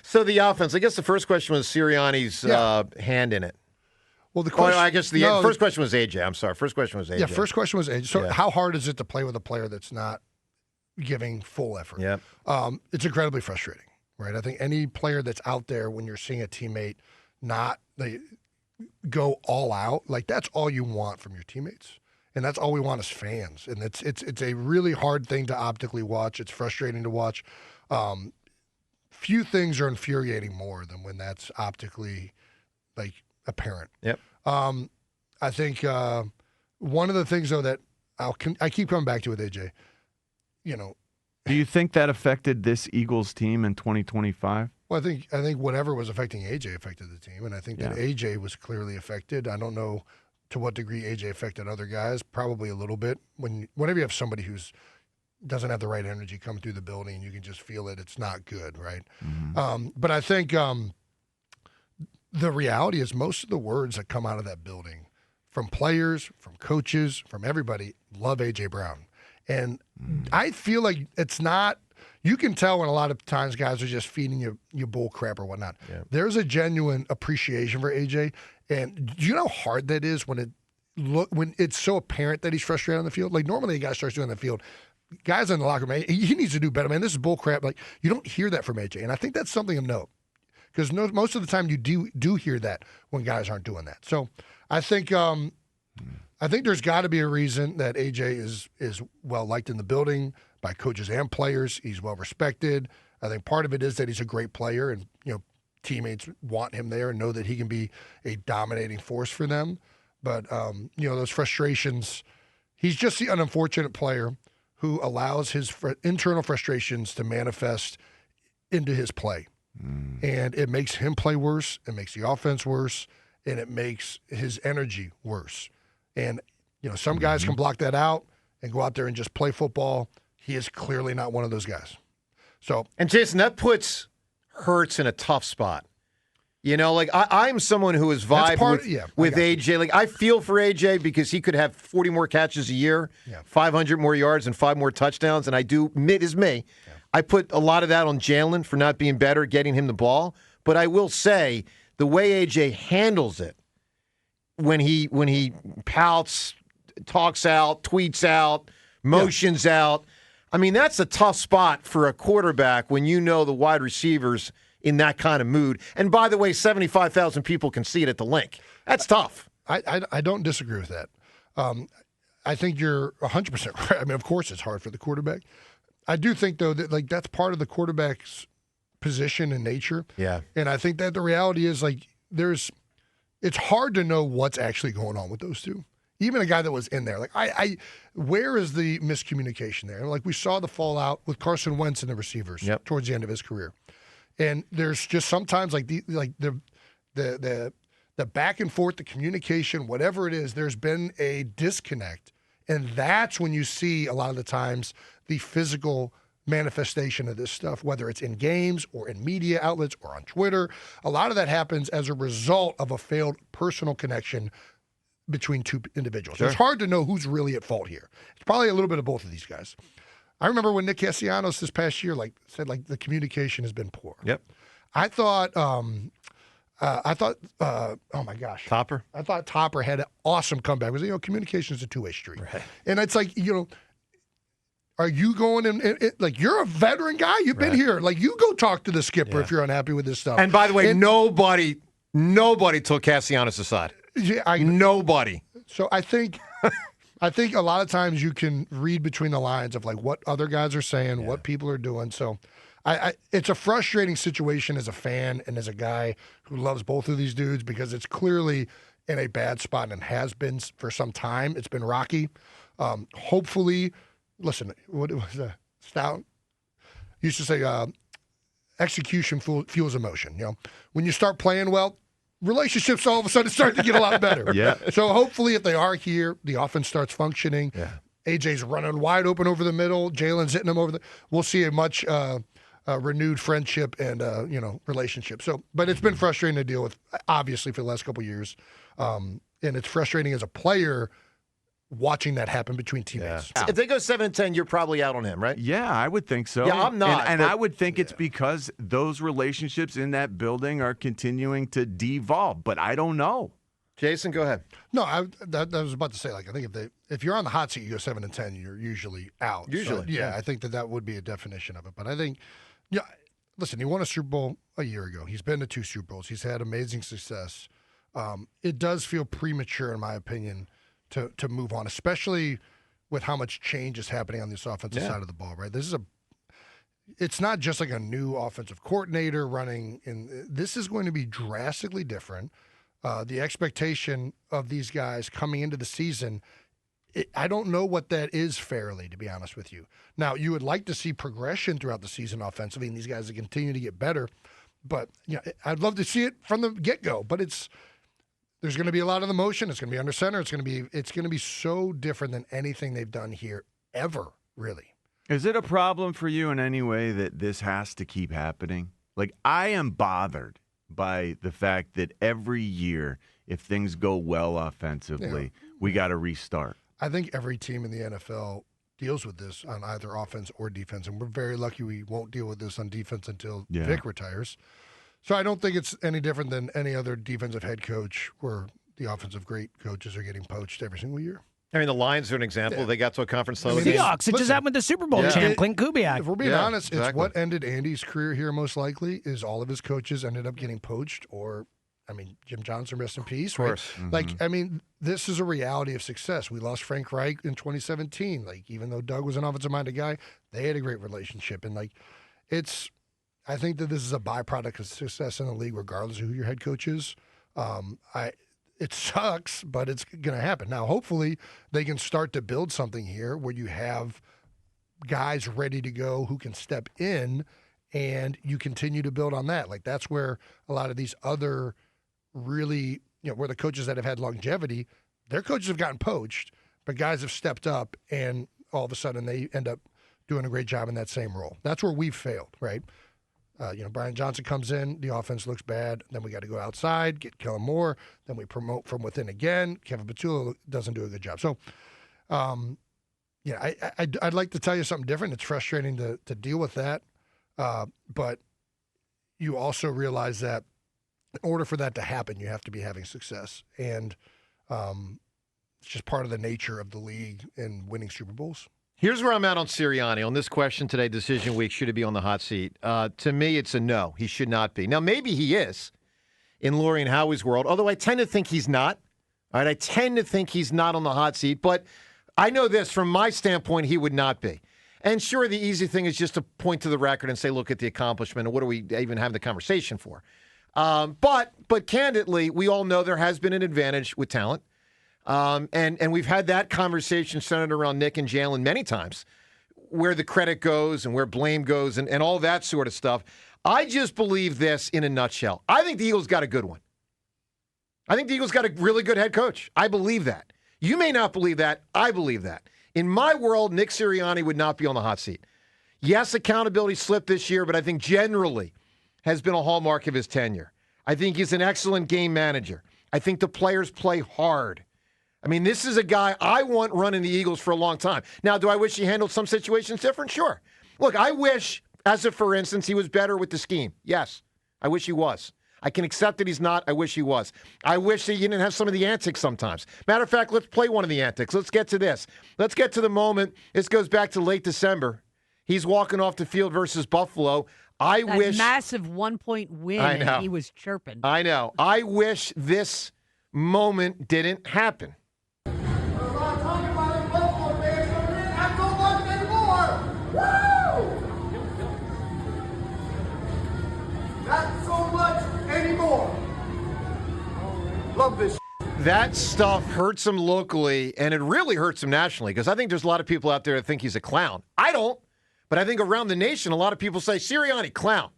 So the offense, I guess the first question was Sirianni's hand in it. Well, the question, I guess the first question was AJ. I'm sorry. First question was AJ. Yeah, first question was AJ. So how hard is it to play with a player that's not giving full effort? Yeah. It's incredibly frustrating, right? I think any player that's out there when you're seeing a teammate not go all out, like that's all you want from your teammates. And that's all we want as fans. And it's a really hard thing to optically watch. It's frustrating to watch. Few things are infuriating more than when that's optically apparent. Yep. I think one of the things though that I keep coming back to with AJ, Do you think that affected this Eagles team in 2025? Well, I think whatever was affecting AJ affected the team, and I think that AJ was clearly affected. I don't know to what degree AJ affected other guys. Probably a little bit. Whenever you have somebody who's doesn't have the right energy come through the building, you can just feel it. It's not good, right? Mm-hmm. But I think the reality is most of the words that come out of that building, from players, from coaches, from everybody, love AJ Brown. And I feel like it's not – you can tell when a lot of times guys are just feeding you bull crap or whatnot. Yeah. There's a genuine appreciation for AJ. And do you know how hard that is when it's so apparent that he's frustrated on the field? Like normally a guy starts doing on the field – guys in the locker room, he needs to do better, man. This is bull crap. Like you don't hear that from AJ, and I think that's something of note because most of the time you do hear that when guys aren't doing that. So I think there's got to be a reason that AJ is well liked in the building by coaches and players. He's well respected. I think part of it is that he's a great player, and teammates want him there and know that he can be a dominating force for them. But those frustrations, he's just an unfortunate player who allows his internal frustrations to manifest into his play. And it makes him play worse, it makes the offense worse, and it makes his energy worse. And, some guys can block that out and go out there and just play football. He is clearly not one of those guys. And Jason, that puts Hurts in a tough spot. I'm someone who has vibed with AJ. Like I feel for AJ because he could have 40 more catches a year, 500 more yards, and 5 more touchdowns. And I do admit is me. Yeah. I put a lot of that on Jalen for not being better, getting him the ball. But I will say the way AJ handles it when he pouts, talks out, tweets out, motions out. I mean, that's a tough spot for a quarterback when the wide receivers in that kind of mood. And by the way, 75,000 people can see it at the link. That's tough. I don't disagree with that. I think you're 100% right. I mean, of course it's hard for the quarterback. I do think, though, that that's part of the quarterback's position and nature. Yeah. And I think that the reality is, it's hard to know what's actually going on with those two. Even a guy that was in there. Where is the miscommunication there? Like we saw the fallout with Carson Wentz and the receivers towards the end of his career. And there's just sometimes the back and forth, the communication, whatever it is, there's been a disconnect. And that's when you see a lot of the times the physical manifestation of this stuff, whether it's in games or in media outlets or on Twitter. A lot of that happens as a result of a failed personal connection between two individuals. Sure. It's hard to know who's really at fault here. It's probably a little bit of both of these guys. I remember when Nick Castellanos this past year said the communication has been poor. Yep. I thought oh my gosh. Topper? I thought Topper had an awesome comeback. Because, communication is a two-way street. Right. And it's are you going in, you're a veteran guy. You've been here. You go talk to the skipper if you're unhappy with this stuff. And by the way, nobody took Castellanos aside. Yeah, nobody. So I think a lot of times you can read between the lines of what other guys are saying, what people are doing. So it's a frustrating situation as a fan and as a guy who loves both of these dudes because it's clearly in a bad spot and has been for some time. It's been rocky. Hopefully, listen, what was Stout used to say, execution fuels emotion. When you start playing well, relationships all of a sudden start to get a lot better. Yeah. So hopefully if they are here, the offense starts functioning. Yeah. AJ's running wide open over the middle. Jalen's hitting him over we'll see a much renewed friendship and, relationship. So, but it's been frustrating to deal with, obviously, for the last couple of years. And it's frustrating as a player watching that happen between teammates. Yeah. If they go 7-10, you're probably out on him, right? Yeah, I would think so. Yeah, I'm not. And I would think it's because those relationships in that building are continuing to devolve, but I don't know. Jason, go ahead. No, I was about to say, like, I think if you're on the hot seat, you go 7-10, you're usually out. Usually, so, I think that would be a definition of it. But I think, listen, he won a Super Bowl a year ago. He's been to 2 Super Bowls. He's had amazing success. It does feel premature, in my opinion, to move on, especially with how much change is happening on this offensive side of the ball, right? It's not just like a new offensive coordinator running in. This is going to be drastically different. The expectation of these guys coming into the season, I don't know what that is fairly, to be honest with you. Now, you would like to see progression throughout the season offensively, and these guys continue to get better. But I'd love to see it from the get-go. But there's going to be a lot of emotion. It's going to be under center. It's going to be so different than anything they've done here ever, really. Is it a problem for you in any way that this has to keep happening? Like, I am bothered by the fact that every year, if things go well offensively, we got to restart. I think every team in the NFL deals with this on either offense or defense, and we're very lucky we won't deal with this on defense until Vic retires. So I don't think it's any different than any other defensive head coach where the offensive great coaches are getting poached every single year. I mean, the Lions are an example. They got to a conference title. Seahawks. It just happened with the Super Bowl champ, Clint Kubiak. If we're being honest, it's what ended Andy's career here most likely is all of his coaches ended up getting poached or, Jim Johnson, rest in peace. Of course. Right? Mm-hmm. This is a reality of success. We lost Frank Reich in 2017. Even though Doug was an offensive-minded guy, they had a great relationship. And, I think that this is a byproduct of success in the league, regardless of who your head coach is. It sucks, but it's going to happen. Now, hopefully, they can start to build something here where you have guys ready to go who can step in, and you continue to build on that. That's where a lot of these other really, where the coaches that have had longevity, their coaches have gotten poached, but guys have stepped up, and all of a sudden they end up doing a great job in that same role. That's where we've failed, right? Brian Johnson comes in, the offense looks bad, then we got to go outside, get Kellen Moore, then we promote from within again. Kevin Patullo doesn't do a good job. So, I'd like to tell you something different. It's frustrating to deal with that, but you also realize that in order for that to happen, you have to be having success, and it's just part of the nature of the league and winning Super Bowls. Here's where I'm at on Sirianni. On this question today, decision week, should he be on the hot seat? To me, it's a no. He should not be. Now, maybe he is in Lori and Howie's world, although I tend to think he's not. All right, I tend to think he's not on the hot seat, but I know this, from my standpoint, he would not be. And sure, the easy thing is just to point to the record and say, look at the accomplishment, and what do we even have the conversation for? But candidly, we all know there has been an advantage with talent. And we've had that conversation centered around Nick and Jalen many times, where the credit goes and where blame goes and all that sort of stuff. I just believe this in a nutshell. I think the Eagles got a good one. I think the Eagles got a really good head coach. I believe that. You may not believe that. I believe that. In my world, Nick Sirianni would not be on the hot seat. Yes, accountability slipped this year, but I think generally has been a hallmark of his tenure. I think he's an excellent game manager. I think the players play hard. This is a guy I want running the Eagles for a long time. Now, do I wish he handled some situations different? Sure. Look, I wish, for instance, he was better with the scheme. Yes, I wish he was. I can accept that he's not. I wish he was. I wish that he didn't have some of the antics sometimes. Matter of fact, let's play one of the antics. Let's get to this. Let's get to the moment. This goes back to late December. He's walking off the field versus Buffalo. That massive 1-point win, I know. And he was chirping. I know. I wish this moment didn't happen. Love this. That stuff hurts him locally, and it really hurts him nationally, because I think there's a lot of people out there that think he's a clown. I don't, but I think around the nation, a lot of people say, Sirianni, clown.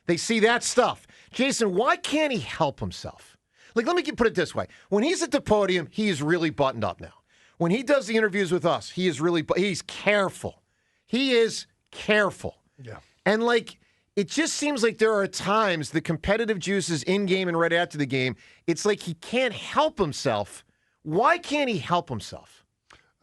They see that stuff. Jason, why can't he help himself? Let me put it this way. When he's at the podium, he is really buttoned up now. When he does the interviews with us, he's careful. He is careful. Yeah. And it just seems like there are times the competitive juices in game and right after the game, it's like he can't help himself. Why can't he help himself?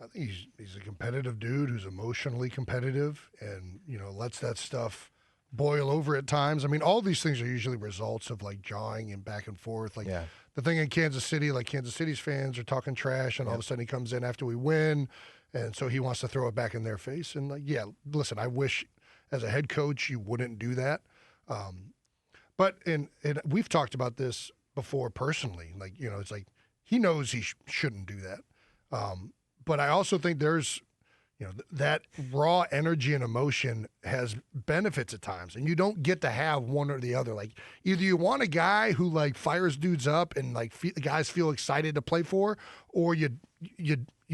I think he's a competitive dude who's emotionally competitive and, lets that stuff boil over at times. I mean, all these things are usually results of, like, jawing and back and forth. Like, the thing in Kansas City, like, Kansas City's fans are talking trash, and all of a sudden he comes in after we win, and so he wants to throw it back in their face. And, like, listen, I wish as a head coach you wouldn't do that. But we've talked about this before personally. Like, it's like he knows he shouldn't do that. But I also think there's, that raw energy and emotion has benefits at times, and you don't get to have one or the other. Like, either you want a guy who, like, fires dudes up and, like, guys feel excited to play for, or you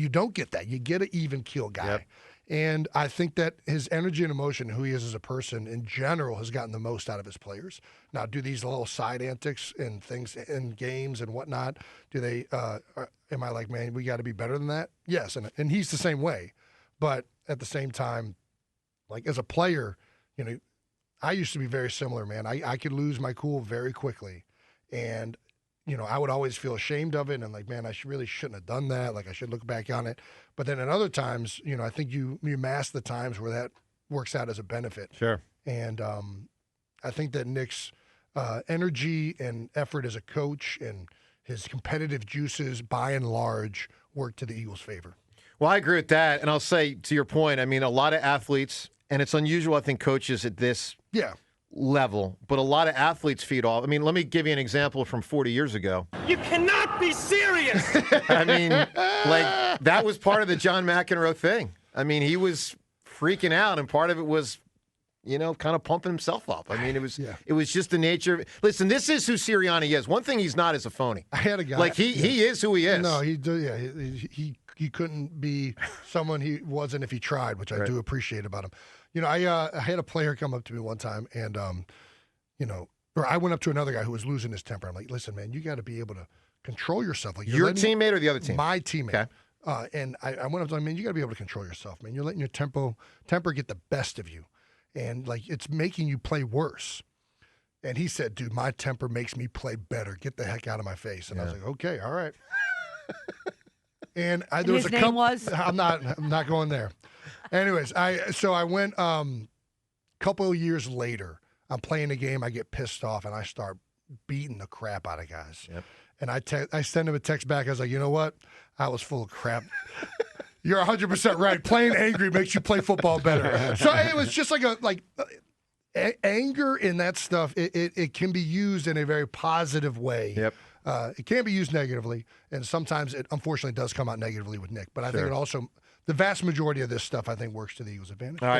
don't get that. You get an even keel guy. Yep. And I think that his energy and emotion, who he is as a person in general, has gotten the most out of his players. Now, do these little side antics and things in games and whatnot, do they, am I like, man, we got to be better than that? Yes, and he's the same way. But at the same time, like, as a player, I used to be very similar, man. I could lose my cool very quickly. And, I would always feel ashamed of it and, like, man, I really shouldn't have done that. Like, I should look back on it. But then at other times, I think you mask the times where that works out as a benefit. Sure. And I think that Nick's energy and effort as a coach and his competitive juices, by and large, work to the Eagles' favor. Well, I agree with that. And I'll say, to your point, I mean, a lot of athletes, and it's unusual, I think, coaches at this level, but a lot of athletes feed off. I mean, let me give you an example from 40 years ago. You cannot be serious! I mean, like, that was part of the John McEnroe thing. I mean, he was freaking out, and part of it was, kind of pumping himself up. I mean, it was just the nature of it. Listen, this is who Sirianni is. One thing he's not is a phoney. I had a guy. Like, he is who he is. No, he couldn't be someone he wasn't if he tried, which I do appreciate about him. I had a player come up to me one time, and or I went up to another guy who was losing his temper. I'm like, listen, man, you got to be able to control yourself. Like, your teammate or the other team? My teammate. Okay. And I went up to him, man, you got to be able to control yourself, man. You're letting your temper get the best of you, and, like, it's making you play worse. And he said, dude, my temper makes me play better. Get the heck out of my face. And I was like, okay, all right. And there was his name was? I'm not going there. Anyways, I went a couple of years later. I'm playing a game. I get pissed off and I start beating the crap out of guys. Yep. And I send him a text back. I was like, you know what? I was full of crap. You're 100% right. Playing angry makes you play football better. So it was just like anger in that stuff. It can be used in a very positive way. Yep. It can be used negatively, and sometimes it unfortunately does come out negatively with Nick. But I think it also, the vast majority of this stuff, I think, works to the Eagles' advantage. All right.